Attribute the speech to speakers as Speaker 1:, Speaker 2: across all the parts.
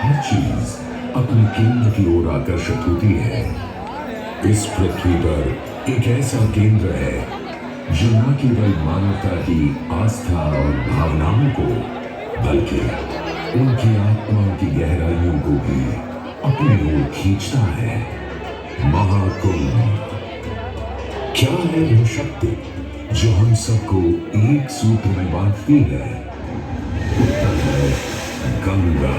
Speaker 1: हर चीज अपने केंद्र की ओर आकर्षित होती है। इस पृथ्वी पर एक ऐसा केंद्र है जो न केवल मानवता की आस्था और भावनाओं को, बल्कि उनकी आत्माओं की गहराइयों को भी अपनी ओर खींचता है। महाकुंभ क्या है वो शक्ति जो हम सबको एक सूत्र में बांधती है? उत्तर है गंगा।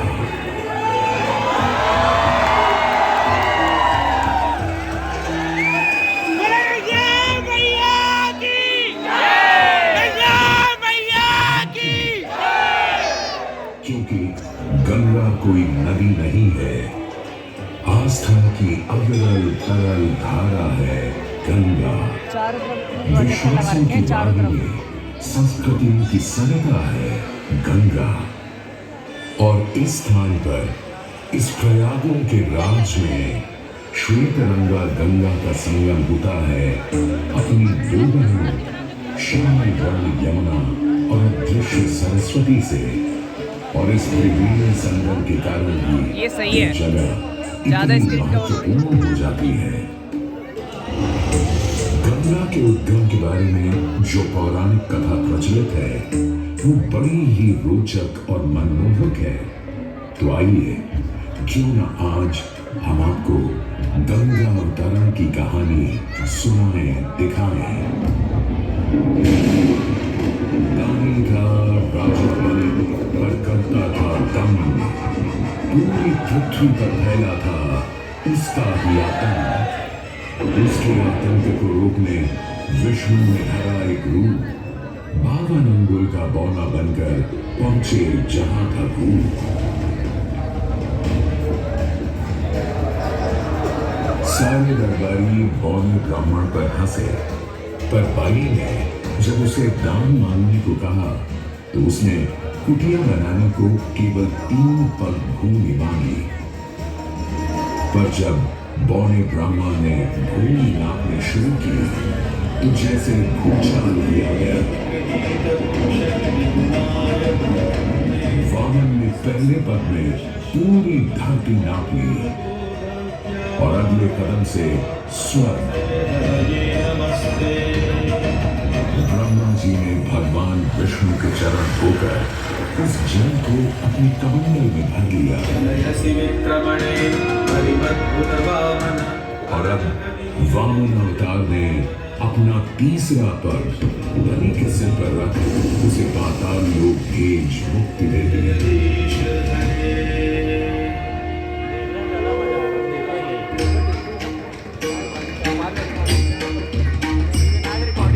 Speaker 1: क्योंकि गंगा कोई नदी नहीं है, आस्था की अविरल तरल धारा है गंगा। विश्वासों की वाणी, संस्कृतियों की सनता है गंगा। और इस स्थान पर, इस प्रयागों के राज में श्वेतरंगा गंगा का संगम होता है अपनी दो बहनों श्यामल यमुना और अदृश्य सरस्वती से। और इस त्रिवेणी संगम के कारण ही
Speaker 2: ये सही है,
Speaker 1: जगह
Speaker 2: ज्यादा
Speaker 1: इतनी
Speaker 2: स्क्रीन कवर
Speaker 1: महत्वपूर्ण हो जाती है। गंगा के उद्गम के बारे में जो पौराणिक कथा प्रचलित है वो बड़ी ही रोचक और मनमोहक है। तो आइए क्यों न आज हम आपको गंगा अवतरण की कहानी सुनाएं, दिखाएं। दानी का राजा बने पर करता था दम, पूरी पृथ्वी पर फैला था उसका ही आतंक। उसके आतंक को रोकने विष्णु ने धरा एक रूप, 52 अंगुल का बौना बनकर पहुंचे जहां था भूत। सारे दरबारी बौने ब्राह्मण पर हंसे, पर बाई ने जब उसे दान मांगने को कहा तो उसने कुटिया बनाने को केवल 3 पग भूमि मांगी। पर जब बौने ब्राह्मण ने भूमि नापने शुरू की तो जैसे भूचाल किया गया। वामन ने पहले पग में पूरी धरती नाप ली और अगले कदम से स्वर्ग। ब्रह्मा जी ने भगवान विष्णु के चरण धोकर उस जल को अपनी कमंडल में भर लिया। और अब वामन अवतार ने अपना तीसरा पग बलि के सिर पर रख उसे पाताल लोक भेज मुक्ति दे दी।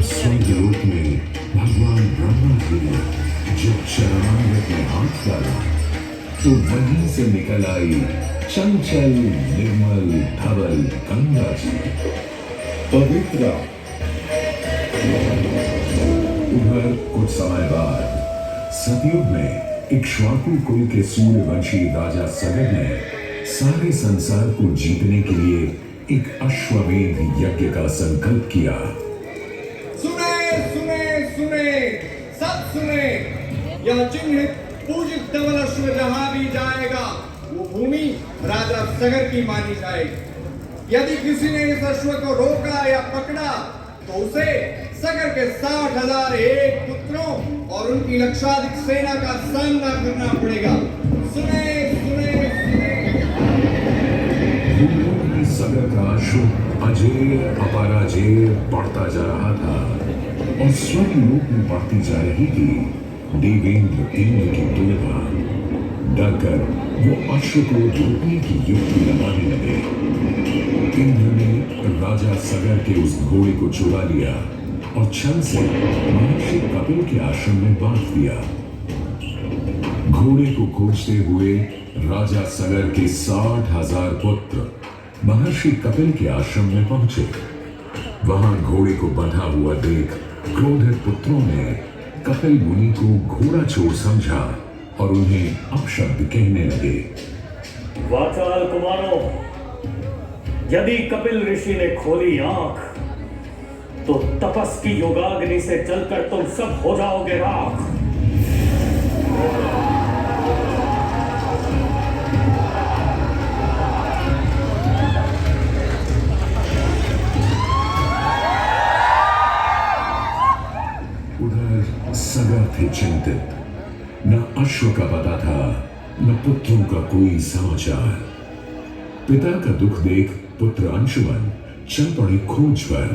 Speaker 1: स्वर्गलोक में भगवान ब्रह्मा जी ने जब चरणामृत में हाथ डाला तो वहीं से निकल आई चंचल निर्मल धवल गंगा जी, पवित्र। उधर कुछ समय बाद सतयुग में इक्ष्वाकु कुल के सूर्यवंशी राजा सगर ने सारे संसार को जीतने के लिए एक अश्वमेध यज्ञ का संकल्प किया।
Speaker 3: सुने सुने सुने सब सुने, यह चिन्हित पूजित धवल अश्व जहां भी जाएगा वो भूमि राजा सगर की मानी जाएगी। यदि किसी ने इस अश्व को रोका या पकड़ा तो उसे सगर के 60,001 पुत्रों और उनकी लक्षाधिक सेना का सामना करना पड़ेगा। सुने सुने
Speaker 1: सुने। सगर का अश्व अजेय अपराजेय बढ़ता जा रहा था और स्वर्गलोक में बढ़ती जा रही थी देवेंद्र इंद्र की तुलना। डरकर वो अश्व को रोकने की युक्ति लगाने लगे। इंद्र ने राजा सगर के उस घोड़े को चुरा लिया और छल से महर्षि कपिल के आश्रम में बांध दिया। घोड़े को खोजते हुए राजा सगर के 60,000 पुत्र महर्षि कपिल के आश्रम में पहुंचे। वहां घोड़े को बंधा हुआ देख क्रोधित पुत्रों ने कपिल मुनि को घोड़ा चोर समझा और उन्हें अपशब्द कहने लगे।
Speaker 4: वाचाल कुमारों, यदि कपिल ऋषि ने खोली आंख तो तपस की योगाग्नि से जलकर तुम सब हो जाओगे राख।
Speaker 1: चिंतित। न अश्व का पता था, न पुत्रों का कोई समाचार। पिता का दुख देख पुत्र अंशुमन चल पड़े खोज पर।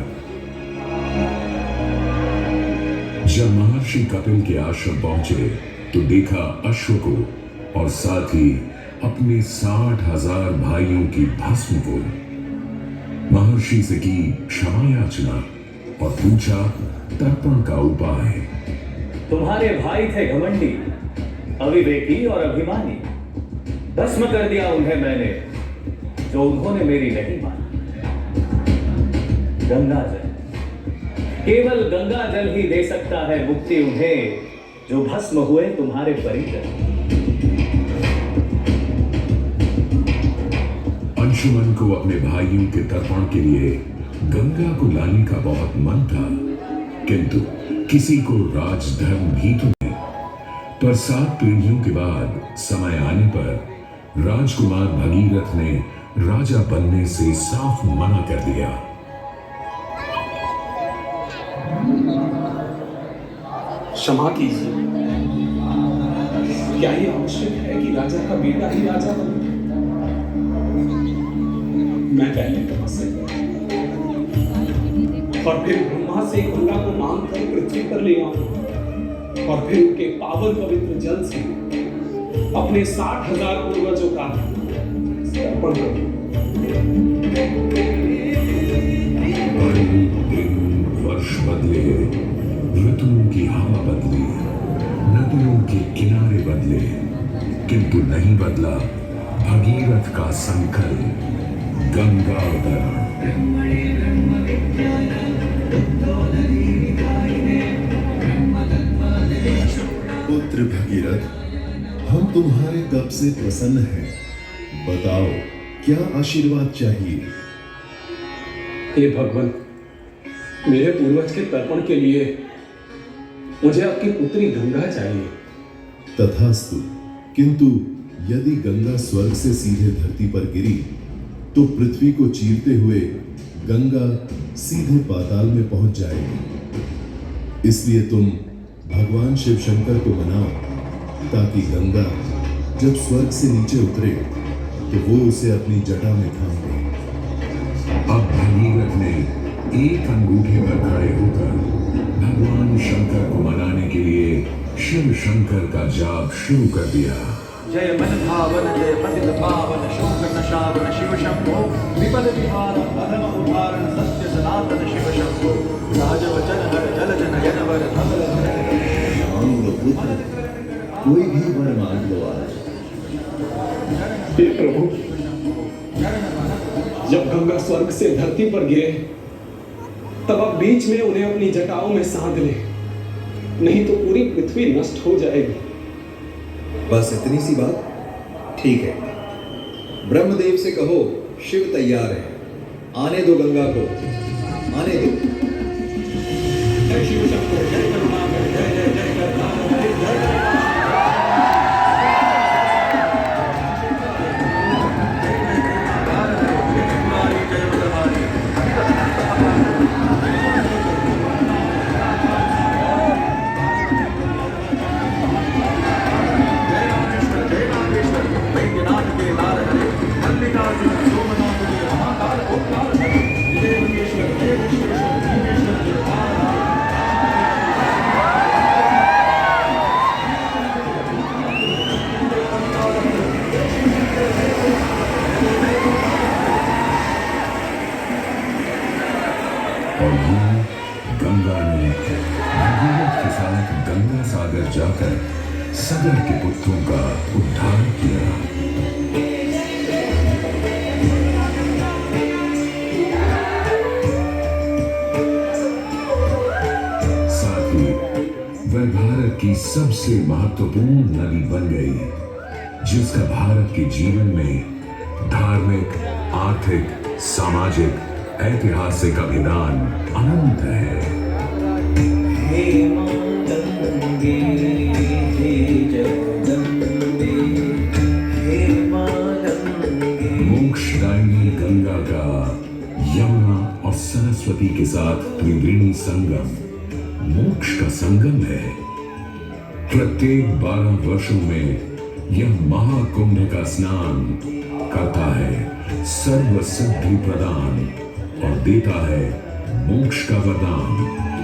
Speaker 1: जब महर्षि कपिल के आश्रम पहुंचे तो देखा अश्व को और साथ ही अपने 60,000 भाइयों की भस्म को। महर्षि से की क्षमा याचना और पूछा तर्पण का उपाय।
Speaker 4: तुम्हारे भाई थे घमंडी, अविवेकी और अभिमानी। भस्म कर दिया उन्हें मैंने, जो उन्होंने मेरी नहीं मानी। गंगा जल, केवल गंगा जल ही दे सकता है मुक्ति उन्हें, जो भस्म हुए तुम्हारे परिजन।
Speaker 1: अंशुमन को अपने भाइयों के तर्पण के लिए गंगा को लाने का बहुत मन था, किंतु किसी को राजधर्म भी तो नहीं। पर 7 पीढ़ियों के बाद समय आने पर राजकुमार भगीरथ ने राजा बनने से साफ मना कर दिया।
Speaker 2: क्षमा कीजिए, क्या ये आवश्यक है कि राजा का बेटा ही राजा बने? मैं पहले तपस्या और फिर ब्रह्मा से गंगा को मांग कर पृथ्वी पर ले आऊं और फिर उनके पावन पवित्र जल से अपने 60,000 पूर्वजों का तर्पण करूं।
Speaker 1: दिन वर्ष बदले, ऋतुओं की हवा बदली, नदियों के किनारे बदले, किंतु नहीं बदला भगीरथ का संकल्प, गंगा अवतरण।
Speaker 5: पुत्र भगीरथ, हम तुम्हारे तप से प्रसन्न हैं। बताओ क्या आशीर्वाद चाहिए?
Speaker 2: हे भगवान, मेरे पूर्वज के तर्पण के लिए मुझे आपकी पुत्री गंगा चाहिए।
Speaker 5: तथास्तु, किंतु यदि गंगा स्वर्ग से सीधे धरती पर गिरी तो पृथ्वी को चीरते हुए गंगा सीधे पाताल में पहुंच जाएगी। इसलिए तुम भगवान शिव शंकर को मनाओ ताकि गंगा जब स्वर्ग से नीचे उतरे तो वो उसे अपनी जटा में थाम ले।
Speaker 1: अब भगीरथ ने एक अंगूठे पर खड़े होकर भगवान शंकर को मनाने के लिए शिव शंकर का जाप शुरू कर दिया।
Speaker 6: जय मन भावन जय पतित पावन शोक नशावन शिव शंभो विपद विहार अधम उदाहरण सत्य सनातन शिव शंभो राज वचन हर जल जन जनवर धवल
Speaker 5: पुत्र, कोई भी वर मांग लो आज।
Speaker 2: हे प्रभु, जब गंगा स्वर्ग से धरती पर गिरे तब आप बीच में उन्हें अपनी जटाओं में साध ले, नहीं तो पूरी पृथ्वी नष्ट हो जाएगी।
Speaker 7: बस इतनी सी बात? ठीक है, ब्रह्मदेव से कहो शिव तैयार है, आने दो गंगा को, आने दो।
Speaker 6: जय शिव शंकर जय करुणाकर जय जय जय करतार जय
Speaker 1: और यूं गंगा ने भगीरथ के साथ गंगा सागर जाकर सगर के पुत्रों का उद्धार किया। साथ ही वह भारत की सबसे महत्वपूर्ण नदी बन गई, जिसका भारत के जीवन में धार्मिक, आर्थिक, सामाजिक, ऐतिहासिक अभिदान अनंत है। मोक्षदायिनी गंगा का यमुना और सरस्वती के साथ त्रिवेणी संगम मोक्ष का संगम है। प्रत्येक 12 वर्षों में यह महाकुंभ का स्नान करता है सर्व सिद्धि प्रदान और देता है मोक्ष का वरदान।